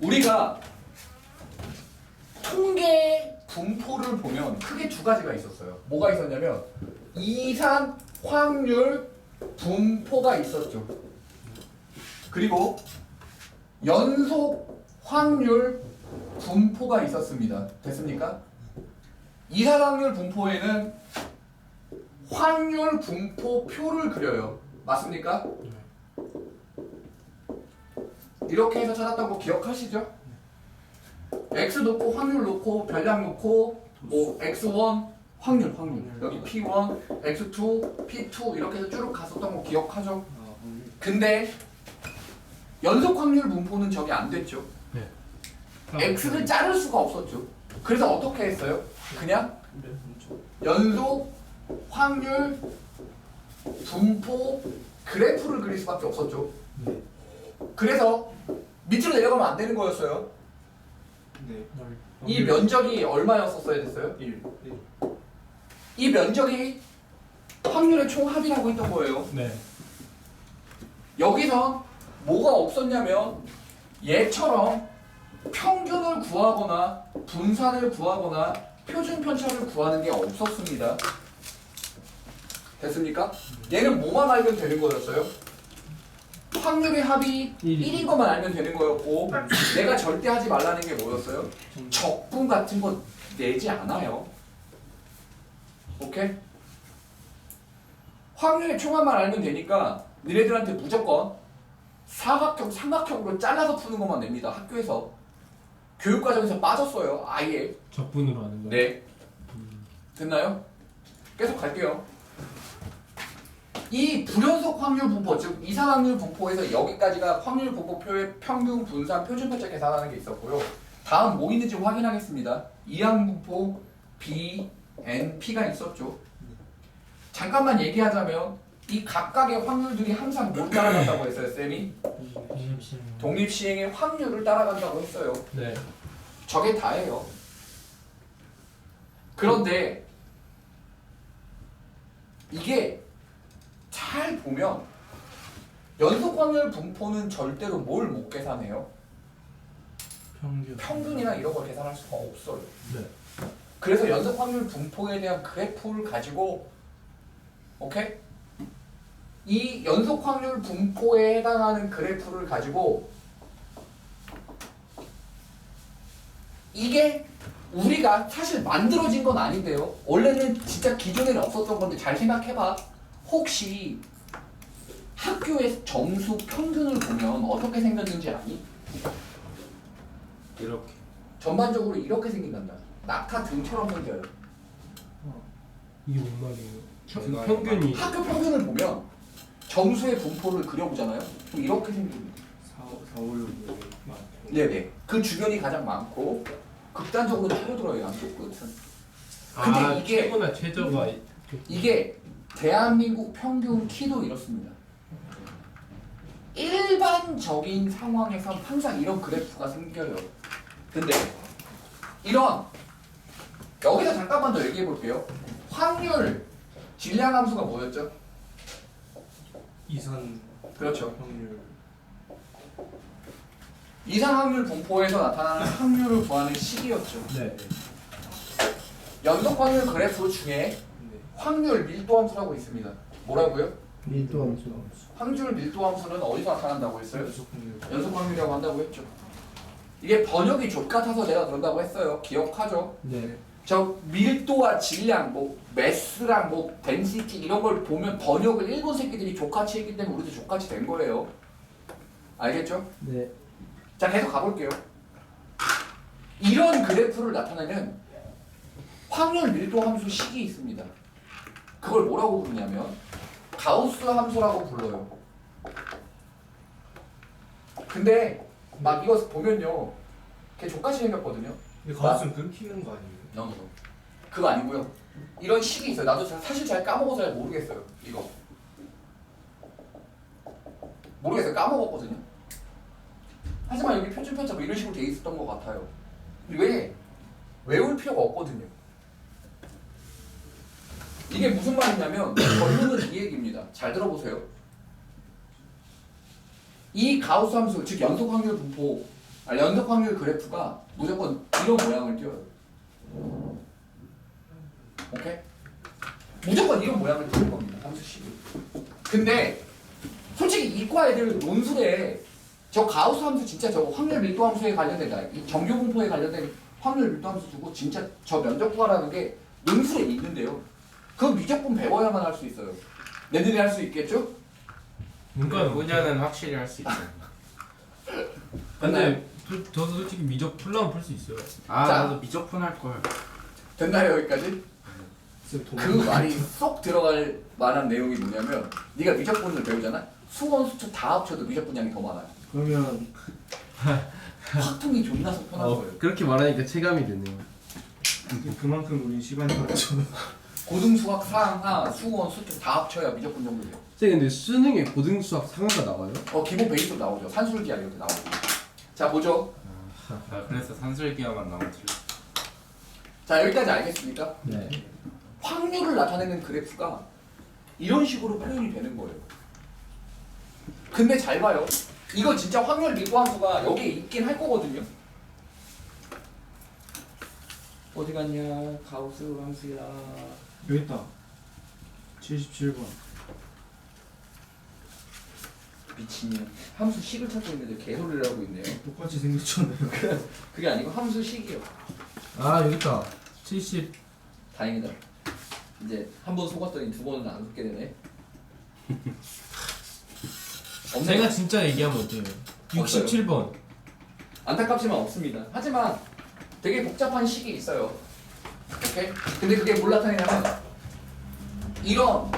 우리가 통계 분포를 보면 크게 두 가지가 있었어요. 뭐가 있었냐면 이산 확률 분포가 있었죠. 그리고 연속 확률 분포가 있었습니다. 됐습니까? 이산 확률 분포에는 확률 분포표를 그려요. 맞습니까? 이렇게 해서 찾았던 거 기억하시죠? x 놓고 확률 놓고 별량 놓고 뭐 x1 확률 여기 p1 x2 p2 이렇게 해서 쭉 갔었던 거 기억하죠? 근데 연속 확률 분포는 저게 안 됐죠. 네. x를 자를 수가 없었죠. 그래서 어떻게 했어요? 그냥 연속 확률 분포 그래프를 그릴 수밖에 없었죠. 네. 그래서 밑으로 내려가면 안 되는 거였어요. 네. 이 면적이 얼마였었어야 됐어요? 1. 이 면적이 확률의 총합이라고 했던 거예요. 네. 여기선 뭐가 없었냐면 얘처럼 평균을 구하거나 분산을 구하거나 표준 편차를 구하는 게 없었습니다. 됐습니까? 얘는 뭐만 알면 되는 거였어요? 확률의 합이 1인 것만 알면 되는 거였고 내가 절대 하지 말라는 게 뭐였어요? 적분 같은 거 내지 않아요. 오케이? 확률의 총합만 알면 되니까 니네들한테 무조건 사각형, 삼각형으로 잘라서 푸는 것만 냅니다. 학교에서. 교육과정에서 빠졌어요. 아예. 적분으로 하는 거예요? 네. 됐나요? 계속 갈게요. 이 불연속 확률 분포, 즉 이상 확률 분포에서 여기까지가 확률 분포표의 평균, 분산, 표준 편차 계산하는 게 있었고요. 다음 뭐 있는지 확인하겠습니다. 이항 분포 B, N, P가 있었죠. 잠깐만 얘기하자면 이 각각의 확률들이 항상 뭘 따라간다고 했어요, 쌤이? 독립시행의 확률을 따라간다고 했어요. 네. 저게 다예요. 그런데 이게 잘 보면 연속 확률 분포는 절대로 뭘 못 계산해요? 평균이나 이런 걸 계산할 수가 없어요. 네. 그래서 연속 확률 분포에 대한 그래프를 가지고 오케이? 이 연속 확률 분포에 해당하는 그래프를 가지고 이게 우리가 사실 만들어진 건 아닌데요. 원래는 진짜 기존에는 없었던 건데 잘 생각해봐. 혹시 학교의 점수 평균을 보면 어떻게 생겼는지 아니? 이렇게. 전반적으로 이렇게 생긴단다. 낙타 등처럼 생겨요. 이게 뭔 말이에요? 제가 평균이 학교 평균을 보면 점수의 분포를 그려보잖아요. 그럼 이렇게 생깁니다. 4, 5, 6, 7, 네네. 그 주변이 가장 많고 극단적으로 줄어들어요. 양쪽 끝은. 근데 이게 최고나 최저가 이게 대한민국 평균 키도 이렇습니다. 일반적인 상황에서 항상 이런 그래프가 생겨요. 근데 이런 여기서 잠깐만 더 얘기해 볼게요. 확률 질량 함수가 뭐였죠? 이산 그렇죠. 확률. 이상 확률 분포에서 나타나는 확률을 구하는 식이었죠. 네. 연속 확률 그래프 중에 네. 확률 밀도 함수라고 있습니다. 뭐라고요? 밀도 함수. 확률 밀도 함수는 어디서 나타난다고 했어요? 연속 확률. 연속 확률이라고 한다고 했죠. 이게 번역이 족같아서 내가 그런다고 했어요. 기억하죠? 네. 저 밀도와 질량, 뭐 매스랑 뭐 덴시티 이런 걸 보면 번역을 일본 새끼들이 족같이 했기 때문에 우리도 족같이 된 거예요. 알겠죠? 네. 자, 계속 가볼게요. 이런 그래프를 나타내는 확률 밀도 함수 식이 있습니다. 그걸 뭐라고 부르냐면 가우스 함수라고 불러요. 근데 막 이거 보면요, 걔 족같이 생겼거든요. 근데 가수는 끊기는 거 아니에요? 그거 아니고요. 이런 식이 있어요. 나도 사실 잘 까먹어서 잘 모르겠어요. 이거 모르겠어요. 까먹었거든요. 하지만 여기 표준 편차 뭐 이런 식으로 돼 있었던 것 같아요. 왜? 외울 필요가 없거든요. 이게 무슨 말이냐면 결론은 이 얘기입니다. 잘 들어보세요. 이 가우스 함수, 즉 연속 확률 분포 연속 확률 그래프가 무조건 이런 모양을 띄어요. 오케이? 무조건 이런 모양을 띄울 겁니다. 함수식이. 근데 솔직히 이과 애들 논술에 저 가우스 함수 진짜 저 확률 밀도 함수에 관련된 이 정규 분포에 관련된 확률 밀도 함수 두고 진짜 저 면적 구하라는 게 논술에 있는데요. 그건 무조건 배워야만 할 수 있어요. 내년에 할 수 있겠죠? 문과는 문제는 확실히 할 수 있어요. 근데 저도 솔직히 미적 풀라면 풀 수 있어요. 아 자. 나도 미적분 할 걸. 됐나요 여기까지? 쌤 그 말이 쏙 들어갈 만한 내용이 뭐냐면 네가 미적분을 배우잖아? 수원 수축 다 합쳐도 미적 분량이 더 많아요. 그러면 확통이 존나 속편한 거예요. 그렇게 말하니까 체감이 되네요. 그만큼 우린 시간이 많죠. 고등수학 상하 수원 수축 다 합쳐야 미적분 정도 돼요. 선생님 근데 수능에 고등수학 상하가 나와요? 기본 베이스로 나오죠. 산술기하 이렇게 나오고. 자 보죠. 아, 그래서 산술기하만 나오면 틀려. 자 여기까지 알겠습니까? 네. 확률을 나타내는 그래프가 이런 식으로 표현이 되는 거예요. 근데 잘 봐요. 이거 진짜 확률 밀도 함수가 여기에 있긴 할 거거든요. 어디 갔냐? 가우스 함수야. 여기 있다. 77번. 미친년. 함수 식을 찾고 있는데 개소리를 하고 있네요. 똑같이 생겼잖아요. 그게 아니고 함수 식이요. 아 여기 있다. 70. 다행이다. 이제 한 번 속았더니 두 번은 안 속게 되네. 제가 진짜 얘기하면 어때요? 67번. 안타깝지만 없습니다. 하지만 되게 복잡한 식이 있어요. 오케이? 근데 그게 뭘 나타내냐면 이런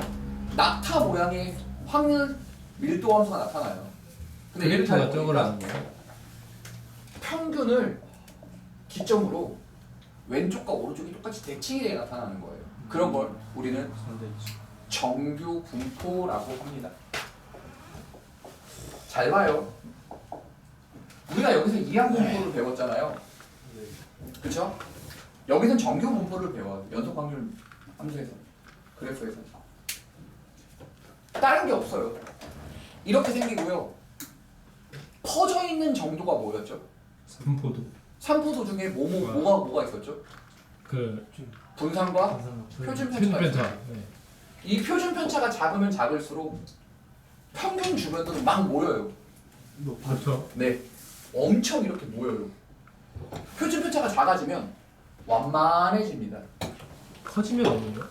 낙타 모양의 확률 밀도 함수가 나타나요. 근데 얘를 잘 그래프가 보니까 저거라는 거예요. 평균을 기점으로 왼쪽과 오른쪽이 똑같이 대칭이 되게 나타나는 거예요. 그런 걸 우리는 정규 분포라고 합니다. 잘 봐요. 우리가 여기서 이항 분포를 배웠잖아요. 그렇죠? 여기는 정규 분포를 배워요. 연속 확률 함수에서, 그래프에서. 다른 게 없어요. 이렇게 생기고요. 퍼져 있는 정도가 뭐였죠? 분포도. 삼포도 중에 뭐가 있었죠? 그 분산과 표준 편차가 편차. 있어요. 네. 이 표준 편차가 작으면 작을수록 평균 주변으로 막 모여요. 그렇죠. 네, 엄청 이렇게 모여요. 표준 편차가 작아지면 완만해집니다. 커지면 없는가?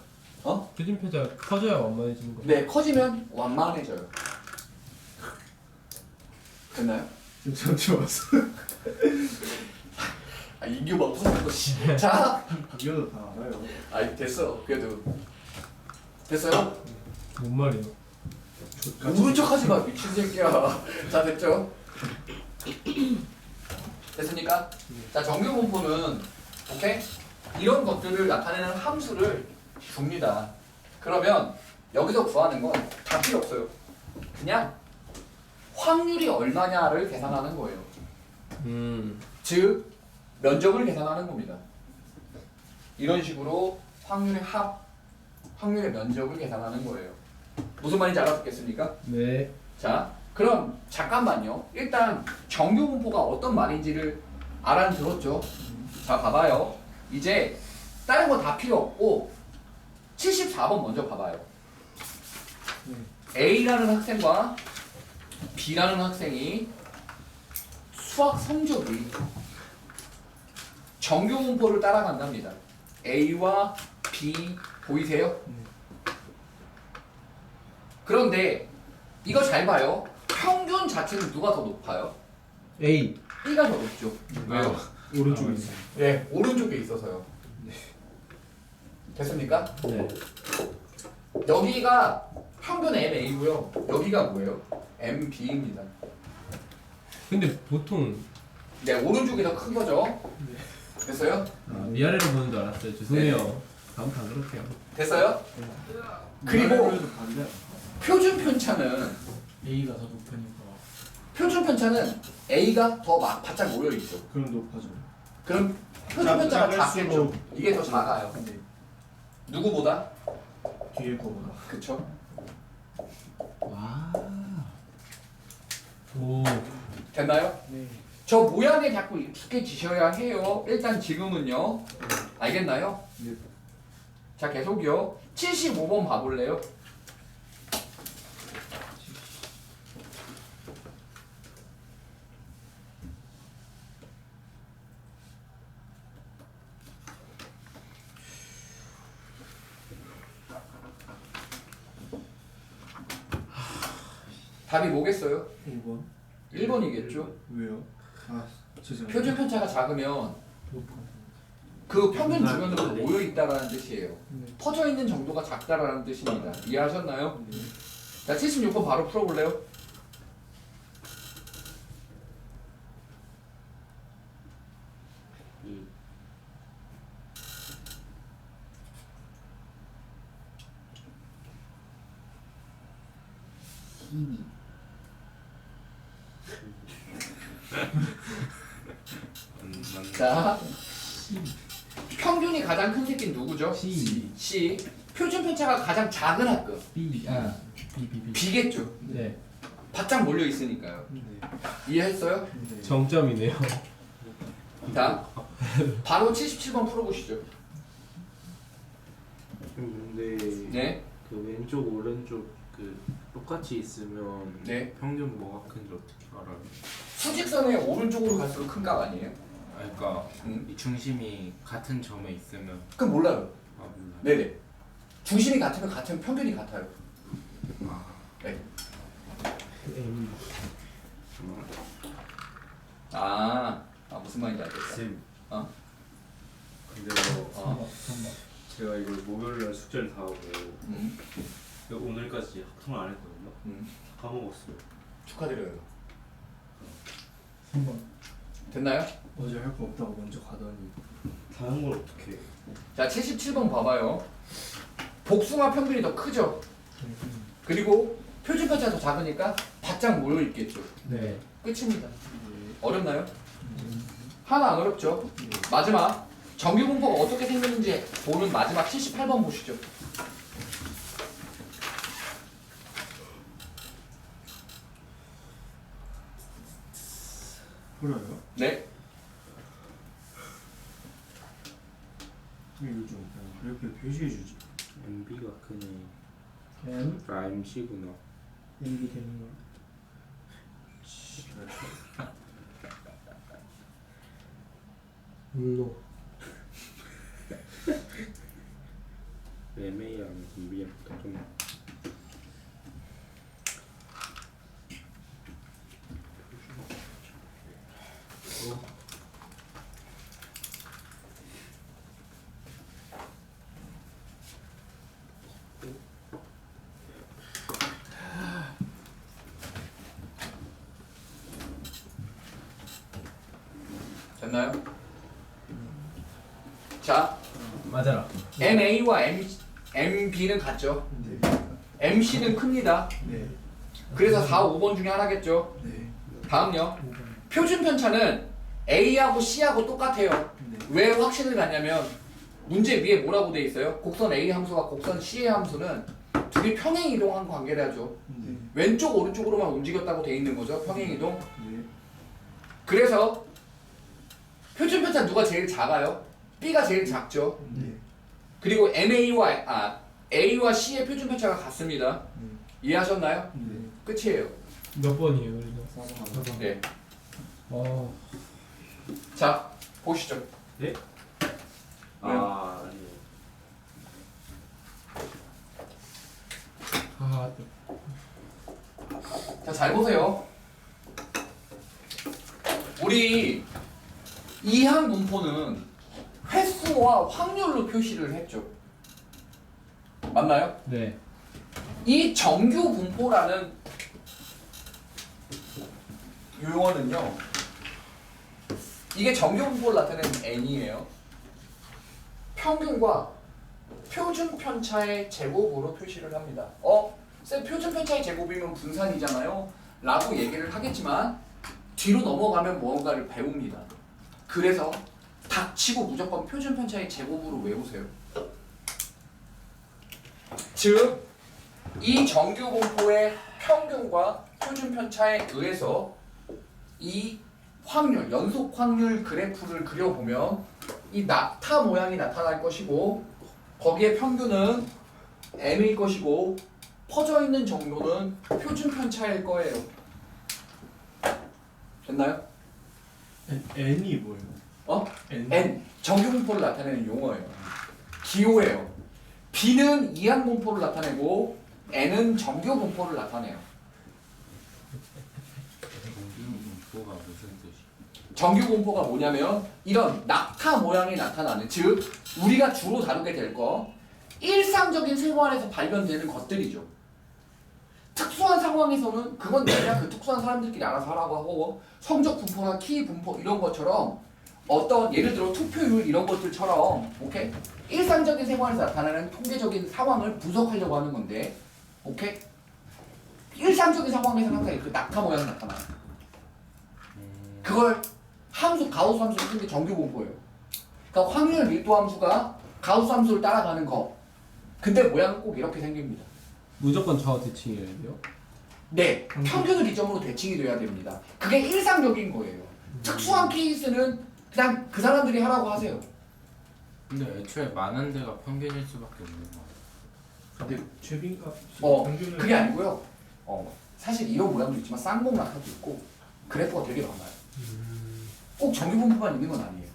표준 편차 커져야 완만해지는 거. 네, 커지면 완만해져요. 됐나요? 지금 들어왔어. 인규 막 무슨 씨. 자, 이겨도 다 알아요. 됐어. 그래도 됐어요? 뭔 말이에요? 모른 척하지 마, 미친 새끼야. 자, 됐죠? 됐습니까? 자, 정규 분포는 오케이? 이런 것들을 나타내는 함수를 줍니다. 그러면 여기서 구하는 건 다 필요 없어요. 그냥 확률이 얼마냐를 계산하는 거예요. 즉 면적을 계산하는 겁니다. 이런 식으로 확률의 합, 확률의 면적을 계산하는 거예요. 무슨 말인지 알아듣겠습니까? 네. 자, 그럼 잠깐만요. 일단 정규 분포가 어떤 말인지를 알아들었죠? 자, 봐봐요. 이제 다른 거 다 필요 없고 74번 먼저 봐봐요. A라는 학생과 B라는 학생이 수학 성적이 정규 분포를 따라간답니다. A와 B 보이세요? 그런데 이거 잘 봐요. 평균 자체는 누가 더 높아요? A. B가 더 높죠. 왜요? 오른쪽에 있어요. 네, 오른쪽에 있어서요. 됐습니까? 네. 여기가 평균 MA고요. 여기가 뭐예요? MB입니다. 근데 보통 네, 오른쪽이 더 큰 거죠. 됐어요? 위아래로 보는 줄 알았어요. 죄송해요. 네. 다음 다 그렇게요. 됐어요? 그리고 그래도 반대. 표준 편차는 A가 더 높으니까. 표준 편차는 A가 더 막 바짝 모여 있죠. 그럼 높아져. 그럼 표준 편차가 작을수록 작겠죠. 이게 더 작아요. 근데 누구보다? 뒤에 거보다. 그쵸? 와. 오. 됐나요? 네. 저 모양에 자꾸 익숙해지셔야 해요. 일단 지금은요. 알겠나요? 네. 자 계속이요. 75번 봐볼래요? 답이 뭐겠어요? 1번. 1번이겠죠. 왜요? 아 죄송해요. 표준 편차가 작으면 그 평균 주변으로 모여 있다라는 뜻이에요. 네. 퍼져 있는 정도가 작다라는 뜻입니다. 이해하셨나요? 네. 자, 76번 바로 풀어볼래요? 자, 평균이 가장 큰 새끼는 누구죠? C. C. 표준 편차가 가장 작은 합급. B. B. B겠죠. 네. 바짝 몰려 있으니까요. 네. 이해했어요? 네. 정점이네요. 자, 바로 77번 풀어보시죠. 근데 네. 그 왼쪽 오른쪽 그 똑같이 있으면 네. 평균 뭐가 큰지 어떻게 알아요? 수직선의 오른쪽으로 갈수록 큰 값 아니에요? 그러니까 음. 이 중심이 같은 점에 있으면 그럼 몰라요. 아 몰라. 네네. 중심이 같으면 같은 평균이 같아요. 아, 네. M. 무슨 말인지 알겠다. 쌤. 어? 근데 어. 제가 이걸 목요일날 숙제를 다 하고 음. 오늘까지 학통을 안 했거든요. 까먹었어요. 축하드려요. 3번. 됐나요? 어제 할 거 없다고 먼저 가더니 다른 걸 어떻게 해? 자, 77번 봐봐요. 복숭아 평균이 더 크죠? 그리고 표준 편차가 더 작으니까 바짝 모여 있겠죠. 네. 끝입니다. 어렵나요? 하나 안 어렵죠? 마지막 정규 분포가 어떻게 생겼는지 보는 마지막 78번 보시죠. 풀어요? 네. 이거 좀 그냥 그렇게 표시해 주지. MB가 크네. M 아 MC구나. MB 되는 거. 분노. MA랑 MB랑 좀 됐나요? 자, 맞아라. MA와 MB는 같죠? 네. MC는 큽니다. 네. 그래서 4, 5번 중에 하나겠죠? 네. 다음요. 표준 편차는 A하고 C하고 똑같아요. 네. 왜 확신을 갖냐면 문제 위에 뭐라고 돼 있어요? 곡선 A 함수와 곡선 C의 함수는 둘이 평행 이동한 관계라죠. 네. 왼쪽 오른쪽으로만 움직였다고 돼 있는 거죠. 평행 이동. 네. 그래서 표준 편차 누가 제일 작아요? B가 제일 작죠. 네. 그리고 A와 C의 표준 편차가 같습니다. 이해하셨나요? 네. 끝이에요. 몇 번이에요, 그래서? 4번. 네. 어. 자, 보시죠. 아 아니요. 아, 자, 잘 보세요. 우리 이항 분포는 횟수와 확률로 표시를 했죠. 맞나요? 네. 이 정규 분포라는 용어는요. 이게 정규 분포를 나타내는 n이에요. 평균과 표준 편차의 제곱으로 표시를 합니다. 쌤 표준 편차의 제곱이면 분산이잖아요. 라고 얘기를 하겠지만 뒤로 넘어가면 무언가를 배웁니다. 그래서 닥치고 무조건 표준 편차의 제곱으로 외우세요. 즉, 이 정규 분포의 평균과 표준 편차에 의해서 이 확률, 연속 확률 그래프를 그려보면 이 낙타 모양이 나타날 것이고 거기에 평균은 m일 것이고 퍼져 있는 정도는 표준 편차일 거예요. 됐나요? N이 뭐예요? 어? N. n 정규 분포를 나타내는 용어예요. 기호예요. b는 이항 분포를 나타내고 n은 정규 분포를 나타내요. 뭐가 무슨 뜻이? 정규 분포가 뭐냐면 이런 낙타 모양이 나타나는, 즉 우리가 주로 다루게 될 거 일상적인 생활에서 발견되는 것들이죠. 특수한 상황에서는 그건 그냥 그 특수한 사람들끼리 알아서 하라고 하고, 성적 분포나 키 분포 이런 것처럼 어떤 예를 들어 투표율 이런 것들처럼, 오케이? 일상적인 생활에서 나타나는 통계적인 상황을 분석하려고 하는 건데, 오케이? 일상적인 상황에서는 항상 그 낙타 모양이 나타나요. 그걸 함수, 가우스 함수를 쓴 게 정규 분포예요. 그러니까 확률 밀도 함수가 가우스 함수를 따라가는 거. 근데 모양은 꼭 이렇게 생깁니다. 무조건 좌우 대칭이어야 돼요? 네, 평균을 기점으로 대칭이 돼야 됩니다. 그게 일상적인 거예요. 특수한 케이스는 그냥 그 사람들이 하라고 하세요. 근데 애초에 많은 데가 평균일 수밖에 없는 거. 근데 최빈값 평균을 그게 아니고요. 사실 이런 모양도 있지만 쌍봉 낙타도 있고 그래프가 되게 많아요. 꼭 정규 분포만 있는 건 아니에요.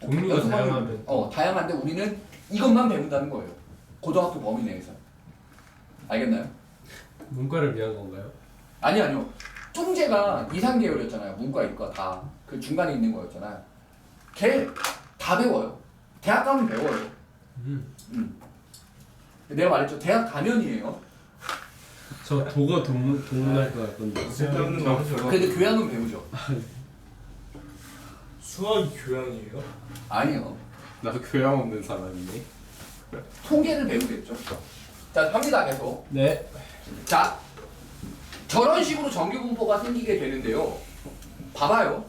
종류가 연습하면- 다양하면 다양한데 우리는 이것만 배운다는 거예요. 고등학교 범위 내에서. 알겠나요? 문과를 위한 건가요? 아니요. 쫑재가 이상계열이었잖아요. 문과, 이과 다. 그 중간에 있는 거였잖아요. 걔 다 배워요. 대학 가면 배워요. 내가 말했죠. 대학 가면이에요. 저 도가 동문할 것 같던데. 쓸데없는 거 하죠. 그래도 교양은 배우죠. 수학이 교양이에요? 아니요. 나도 교양 없는 사람이네. 통계를 배우겠죠. 자, 갑니다. 계속. 네. 자, 저런 식으로 정규 분포가 생기게 되는데요. 봐봐요.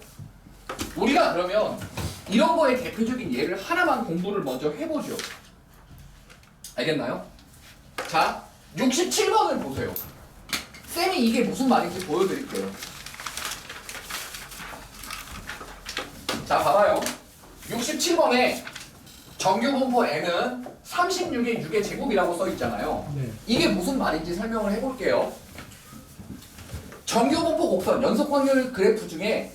우리가 그러면 이런 거의 대표적인 예를 하나만 공부를 먼저 해보죠. 알겠나요? 자, 67번을 보세요. 쌤이 이게 무슨 말인지 보여드릴게요. 자, 봐봐요. 67번에 정규 분포 n은 36의 6의 제곱이라고 써 있잖아요. 네. 이게 무슨 말인지 설명을 해볼게요. 정규 분포 곡선, 연속 확률 그래프 중에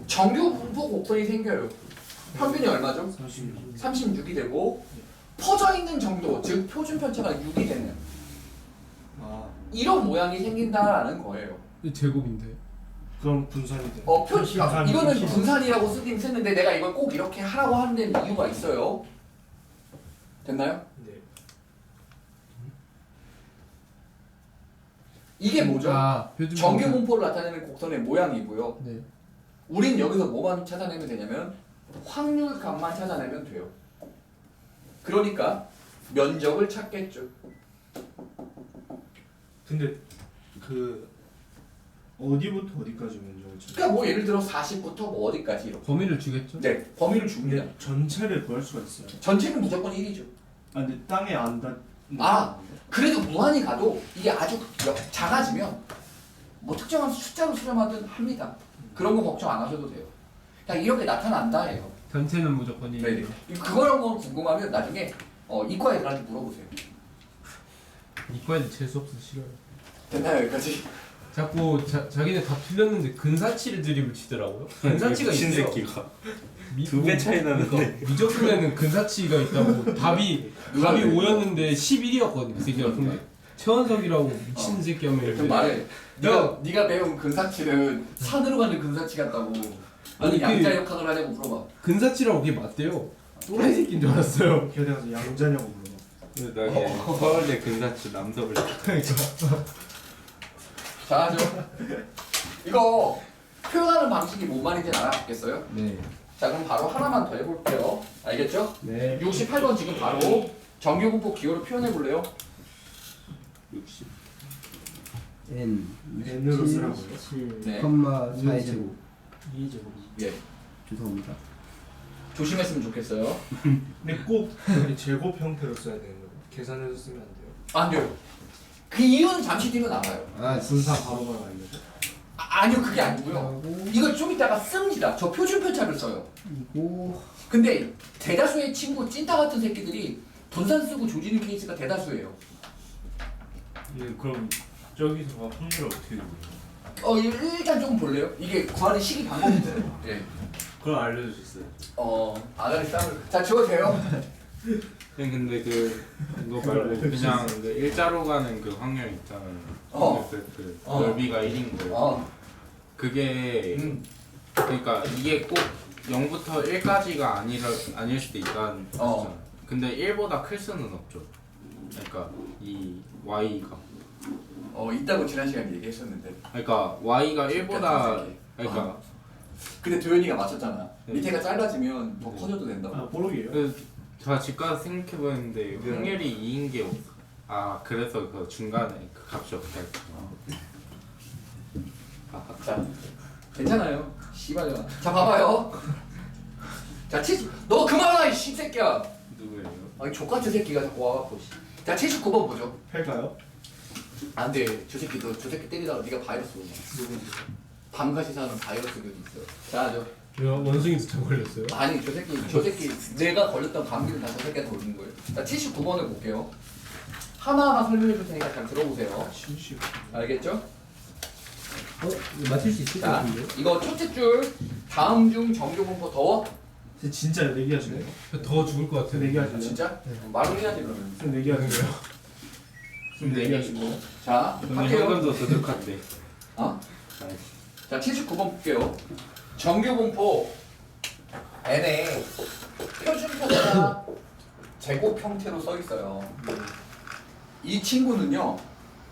정규 분포 곡선이 생겨요. 평균이 얼마죠? 36이 되고 퍼져 있는 정도, 즉 표준 편차가 6이 되는 이런 모양이 생긴다라는 거예요. 이 제곱인데. 그럼 분산이 돼. 이거는 분산이라고 쓰긴 쓰는데 내가 이걸 꼭 이렇게 하라고 하는 데는 이유가 있어요. 됐나요? 네. 이게 뭐죠? 표준 정규 편차. 분포를 나타내는 곡선의 모양이고요. 네. 우린 여기서 뭐만 찾아내면 되냐면 확률값만 찾아내면 돼요. 그러니까 면적을 찾겠죠. 근데 그 어디부터 어디까지 면적을 찾아요? 그러니까 뭐 예를 들어 40부터 뭐 어디까지 이렇게. 범위를 주겠죠? 네, 범위를 줍니다. 근데 전체를 구할 수가 있어요. 전체는 무조건 1이죠. 아 근데 땅에 안 닿. 그래도 무한히 가도 이게 아주 작아지면 뭐 특정한 숫자로 수렴하든 합니다. 그런 거 걱정 안 하셔도 돼요. 그냥 이렇게 나타난다예요. 전체는 무조건 1. 네. 그거랑 거 궁금하면 나중에 이과 애들한테 물어보세요. 이과 애들 재수 없어 싫어요. 됐나요 여기까지? 자꾸 자기네 다 틀렸는데 근사치를 드립을 치더라고요. 근사치가 있어요. 신새끼가 2배 차이 나는데. 그러니까 미적분에는 근사치가 있다고 답이 누가 5였는데 11이었거든 그 새끼가. 근데 최원석이라고 미친 새끼 하면 좀 말해. 네가 배운 근사치는 산으로 가는 근사치 같다고. 아니 아니, 양자역학을 하냐고 물어봐. 근사치라고 그게 맞대요. 또라이 새끼인 줄 알았어요. 걔네 가서 양자냐고 물어봐. 나게 서울대 근사치 남서울. 잘하죠. 이거 표현하는 방식이 뭔 말인지 알아보겠어요? 네. 자 그럼 바로 하나만 더 해볼게요. 알겠죠? 네. 68번 지금 바로 정규 분포 기호로 표현해 볼래요? 60. N. N으로 쓰라고요? 네. 4의 제곱. 2 제곱. 예. 죄송합니다. 조심했으면 좋겠어요. 근데 꼭 여기 제곱 형태로 써야 되는 거예요. 계산해서 쓰면 안 돼요. 안 돼요. 그 이유는 잠시 뒤로 나와요. 아 분사 바로바로 알려줘. 아니요 그게 아니고요. 이거 좀 이따가 씁니다. 저 표준 편차를 써요. 이거 근데 대다수의 친구 찐따 같은 새끼들이 분산 쓰고 조지는 케이스가 대다수예요. 예, 그럼 저기서 확률을 어떻게 되는 일단 좀 볼래요? 이게 구하는 시기 방법이 있어요. 예. 그럼 알려주셨어요. 아가리 쌈을 자 지워세요. 근데 그거 말고 그냥 그 일자로 가는 그 확률 있잖아요. 그 넓이가 1인 거예요. 그게 그러니까 이게 꼭 0부터 1까지가 아닐 수도 있다는 뜻이잖아요. 근데 1보다 클 수는 없죠. 그러니까 이 y가 있다고 지난 시간에 얘기했었는데. 그러니까 y가 1보다 그러니까 근데 도현이가 맞췄잖아. 네. 밑에가 짧아지면 더 커져도 된다고. 아 뽀록이에요? 제가 집 가서 생각해보는데 확률이 2인 게 없어. 그래서 그 중간에 그 값이 없다 자, 괜찮아요. 씨발이야. 자, 봐봐요. 자, 너 그만하라 이 씹새끼야. 누구예요? 아니 족같은 새끼가 자꾸 와갖고. 자, 79번 보죠. 할까요? 안 돼. 저 새끼 때리다가 네가 바이러스 오냐. 밤같이 사는 바이러스균이 있어. 자, 원숭이도 잘 걸렸어요? 아니 저 새끼 내가 걸렸던 감기를 다 저 새끼한테 올린 거예요. 자, 79번을 볼게요. 하나하나 설명해 줄 테니까 잘 들어보세요. 진실. 알겠죠? 이거 맞힐 수 있을 것 자, 같은데요? 이거 첫째 줄 다음 중 정규 분포 더워? 진짜 내기하시네요? 더 죽을 것 같아요. 내기하시네요? 진짜? 말을 해야지 그러면. 좀 내기하는 거예요? 좀 내기하시고. 자, 오늘 할게요. 현금도 도둑한데. 자, 79번 볼게요. 정규 분포 n에 표준 편차 제곱 형태로 써 있어요. 이 친구는요.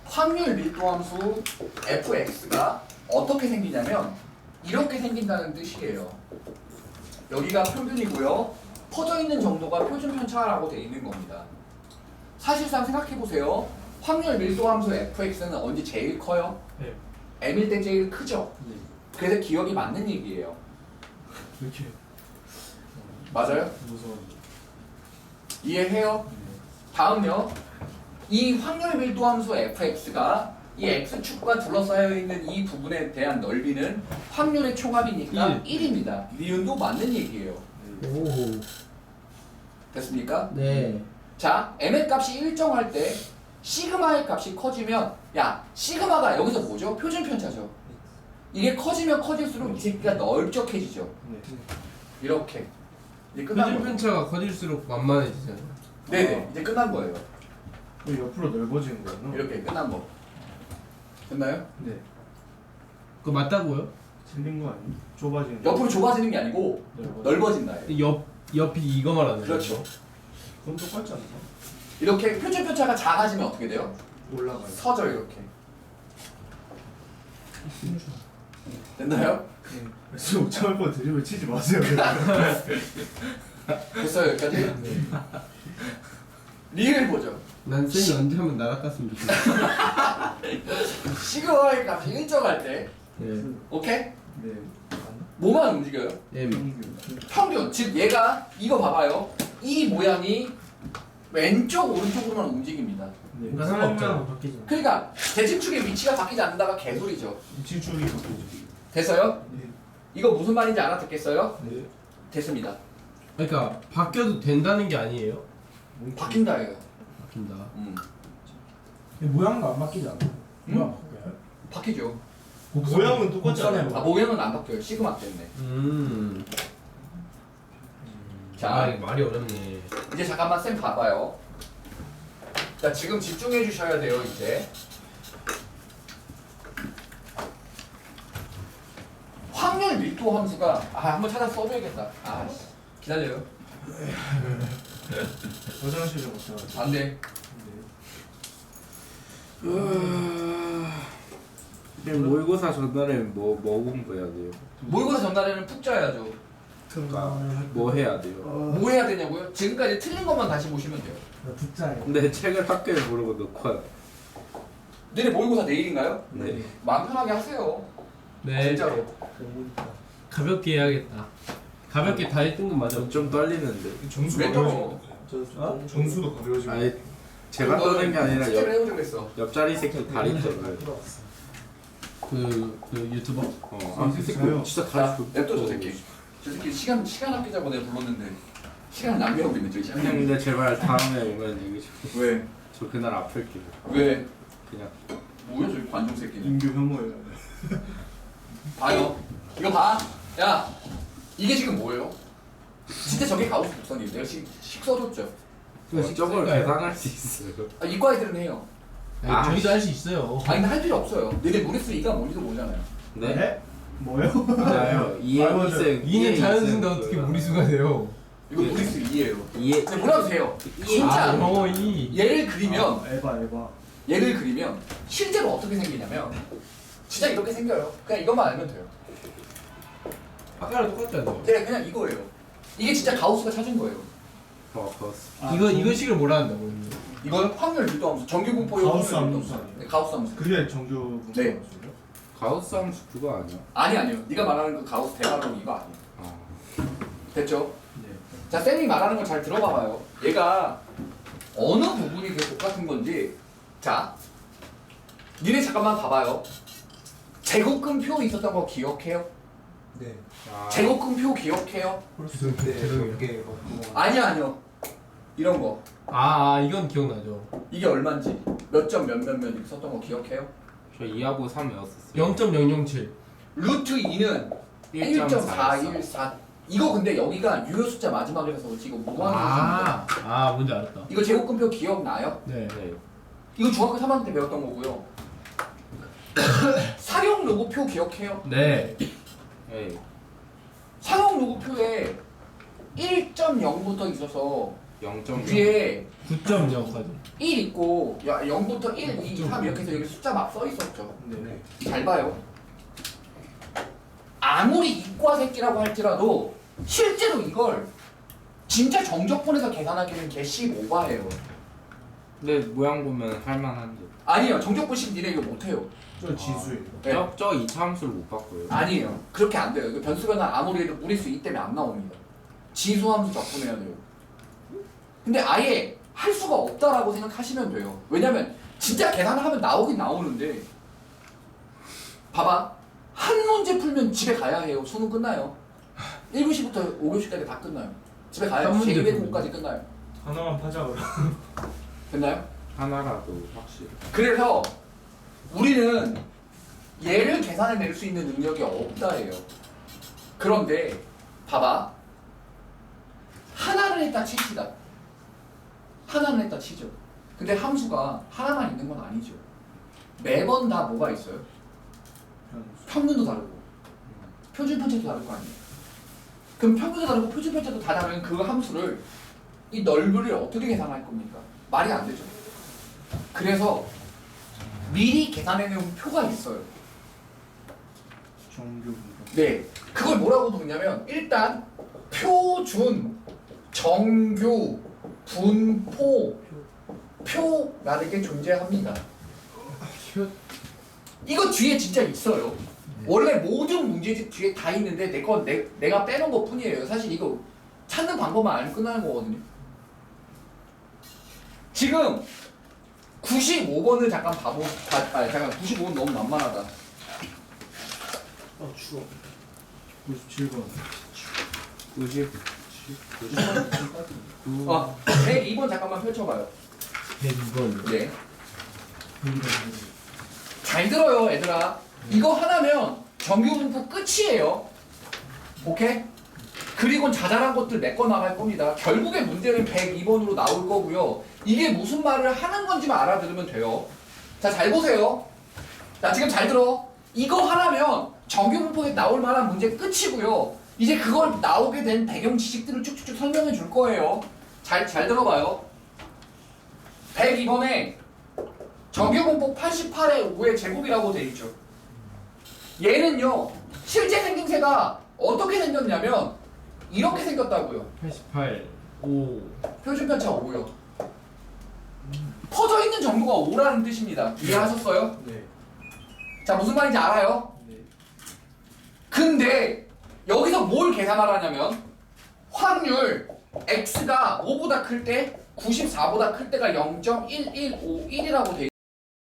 확률 밀도 함수 fx가 어떻게 생기냐면 이렇게 생긴다는 뜻이에요. 여기가 평균이고요. 퍼져 있는 정도가 표준 편차라고 되어 있는 겁니다. 사실상 생각해 보세요. 확률 밀도 함수 fx는 언제 제일 커요? 네. m일 때 제일 크죠. 네. 그래서 기억이 맞는 얘기예요. 이렇게 맞아요? 무서워. 이해해요? 다음요. 이 확률 밀도 함수 fx가 이 x축과 둘러싸여 있는 이 부분에 대한 넓이는 확률의 총합이니까 1입니다. 니은도 맞는 얘기예요. 오. 됐습니까? 네. 자, m의 값이 일정할 때 시그마의 값이 커지면 야, 시그마가 여기서 뭐죠? 표준 편차죠. 이게 커지면 커질수록 이 새끼가 넓적해지죠. 네. 이렇게. 이제 끝난 표준 거예요. 편차가 커질수록 만만해지잖아요. 네네. 이제 끝난 거예요. 왜 옆으로 넓어지는 거였나? 이렇게 끝난 거. 됐나요? 네. 그거 맞다고요? 틀린 거 아니에요? 좁아지는 거. 옆으로 좁아지는 게 아니고 넓어진다예요. 옆이 이거 말하는 거예요? 그렇죠. 그건 똑같지 않나? 이렇게 표준 편차가 작아지면 어떻게 돼요? 올라가요. 서져 이렇게. 됐나요? 네. 그래서 5차 번 드립을 치지 마세요. 됐어요 여기까지? 리를 보죠. 난 쌤이 언제 한번 날아갔으면 좋겠어. 시그마의 값이 일정할 때 네. 오케이? 네. 뭐만 움직여요? 예. 평균. 즉 얘가 이거 봐봐요. 이 모양이 왼쪽 오른쪽으로만 움직입니다. 네. 그러니까 상관없잖아. 그러니까 대칭축의 위치가 바뀌지 않는다가 개소리죠. 지축이 바뀌죠. 됐어요? 네. 이거 무슨 말인지 알아듣겠어요? 네. 됐습니다. 그러니까 바뀌어도 된다는 게 아니에요? 바뀐다예요. 바뀐다. 모양도 안 바뀌지 않아? 모양 바뀌어요? 바뀌죠. 모양은 똑같지 않아요? 모양은 안 바뀌어요. 시그마 때문에. 자, 이거 말이 어렵네. 이제 잠깐만 쌤 봐봐요. 자, 지금 집중해 주셔야 돼요. 이제 확률 밀도 함수가 한번 찾아 써줘야겠다. 기다려요. 화장실 좀 갔다 와요. 안 돼. 모의고사 전날에 뭐 공부해야 돼요? 모의고사 전날에는 푹 자야죠. 그러니까 뭐 해야 돼요? 뭐 해야 되냐고요? 지금까지 틀린 것만 다시 보시면 돼요. 붙자예요. 근데 책을 학교에 모르고 놓고 와요. 내일 모의고사 내일인가요? 네. 마음 편하게 하세요. 네. 진짜로. 가볍게 해야겠다. 가볍게 다 1등급 맞아. 좀 떨리는데. 왜 떨어? 점수도 가벼워지고. 아니 제가 떠는 게 아니라 숙제를 해오자 그랬어. 옆자리 새끼 다리 떨어요. 그 유튜버. 그 새끼 진짜 자, 다 냅둬 저 새끼. 저 새끼 시간 아끼자고 내가 불렀는데 시간 낭비하고 있는 저 새끼. 형님 근데 제발 다음에 오면 얘기 좀. 왜? 저 그날 아플게요. 왜? 그냥. 뭐야 저기 관종 새끼는. 인교 혐오예요. 봐요. 이거 봐. 야, 이게 지금 뭐예요? 진짜 저게 가우스 곡선이에요. 내가 지금 식 써줬죠. 저걸 계산할 수 있어요. 아, 이과 애들은 해요. 저희도 할 수 있어요. 아니 근데 할 필요 없어요. 너네 무리수 2가 뭔지도 모르잖아요. 네? 뭐요? 맞아요. 이해 맞아요. 이생. 2는 자연수인데 어떻게 무리수가 돼요? 이거 무리수 2예요. 이해. 근데 몰라도 돼요. 아, 진짜 영어 2. 얘를 그리면 에바. 얘를 그리면 실제로 어떻게 생기냐면 진짜 이렇게 생겨요. 그냥 이것만 알면 돼요. 아까랑 똑같지 않나요? 네, 그냥 이거예요. 이게 진짜 가우스가 찾은 거예요. 이거 식을 뭐라 한다고? 이건 확률 유도함수, 정규 분포의 가우스 확률 함수 유도함수. 네, 가우스 함수. 그게 정규 네. 분포함수죠? 가우스 함수 그거 아니야? 아니요. 네가 말하는 그 가우스 대괄호 이거 아니에요. 아. 됐죠? 네. 자, 쌤이 말하는 걸 잘 들어봐봐요. 얘가 어느 부분이 그게 똑같은 건지. 자, 니네 잠깐만 봐봐요. 제곱근표 있었던 거 기억해요? 네. 아. 제곱근표 기억해요? 죄송해요. 아니요. 이런 거. 이건 기억나죠. 이게 얼마인지 몇 점 몇 이렇게 썼던 거 기억해요? 저 2하고 3 외웠었어요. 0.007. 루트 2는 1.414. 이거 근데 여기가 유효 숫자 마지막이라서 그렇지 이거 무한정수입니다. 뭔지 알았다. 이거 제곱근표 기억나요? 네. 네. 이거 중학교 3학년 때 배웠던 거고요. 사용 로그표 기억해요? 네. 네. 사용 로그표에 1.0부터 있어서 0.0. 위에 9.0까지. 1 있고 0부터 1, 2, 3 이렇게 해서 여기 숫자 막 써 있었죠. 네. 잘 봐요. 아무리 이과 새끼라고 할지라도 실제로 이걸 진짜 정적분해서 계산하기는 개씨 오바예요. 근데 모양 보면 할만한데. 아니에요. 정적분식 니네 이거 못해요. 저 지수예요. 네. 저 2차 함수를 못 봤고요. 아니에요. 그렇게 안 돼요. 이거 변수 변화 아무리 해도 무리수 2 때문에 안 나옵니다. 지수함수 적분해야 돼요. 근데 아예 할 수가 없다라고 생각하시면 돼요. 왜냐면 진짜 계산을 하면 나오긴 나오는데 봐봐. 한 문제 풀면 집에 가야 해요. 수능 끝나요. 1교시부터 5교시까지 다 끝나요. 집에 가야 한 문제 제2외국까지 끝나요. 하나만 파자 그럼. 됐나요? 하나라도 확실히. 그래서 우리는 얘를 계산해낼 수 있는 능력이 없다예요. 그런데 봐봐. 하나를 했다 칩시다. 하나는 했다 치죠. 근데 함수가 하나만 있는 건 아니죠. 매번 다 뭐가 있어요? 평균도 다르고 표준 편차도 다를 거 아니에요. 그럼 평균도 다르고 표준 편차도 다 다른 그 함수를 이 넓이를 어떻게 계산할 겁니까? 말이 안 되죠. 그래서 미리 계산해놓은 표가 있어요. 정규 분포. 네, 그걸 뭐라고 부르냐면 일단 표준, 정규, 분포, 표라는 게 존재합니다. 이거 뒤에 진짜 있어요. 원래 모든 문제집 뒤에 다 있는데 내가 빼놓은 것 뿐이에요. 사실 이거 찾는 방법만 알면 끝나는 거거든요. 지금 95번을 잠깐 잠깐 95번 너무 만만하다. 추워. 97번. 90. 102번 잠깐만 펼쳐봐요. 102번. 네. 잘 들어요, 얘들아. 이거 하나면 정규 분포 끝이에요. 오케이? 그리고 자잘한 것들 메꿔 나갈 겁니다. 결국에 문제는 102번으로 나올 거고요. 이게 무슨 말을 하는 건지만 알아들으면 돼요. 자, 잘 보세요. 자, 지금 잘 들어. 이거 하나면 정규 분포에 나올 만한 문제 끝이고요. 이제 그걸 나오게 된 배경 지식들을 쭉쭉쭉 설명해 줄 거예요. 잘 들어봐요. 102번에 정규분포 88의 5의 제곱이라고 돼 있죠. 얘는요, 실제 생김새가 어떻게 생겼냐면 이렇게 생겼다고요. 88, 5. 표준 편차 5요. 퍼져 있는 정보가 5라는 뜻입니다. 이해하셨어요? 네. 자, 무슨 말인지 알아요? 네. 근데 여기서 뭘 계산하라냐면 확률 x가 5보다 클 때 94보다 클 때가 0.1151이라고 돼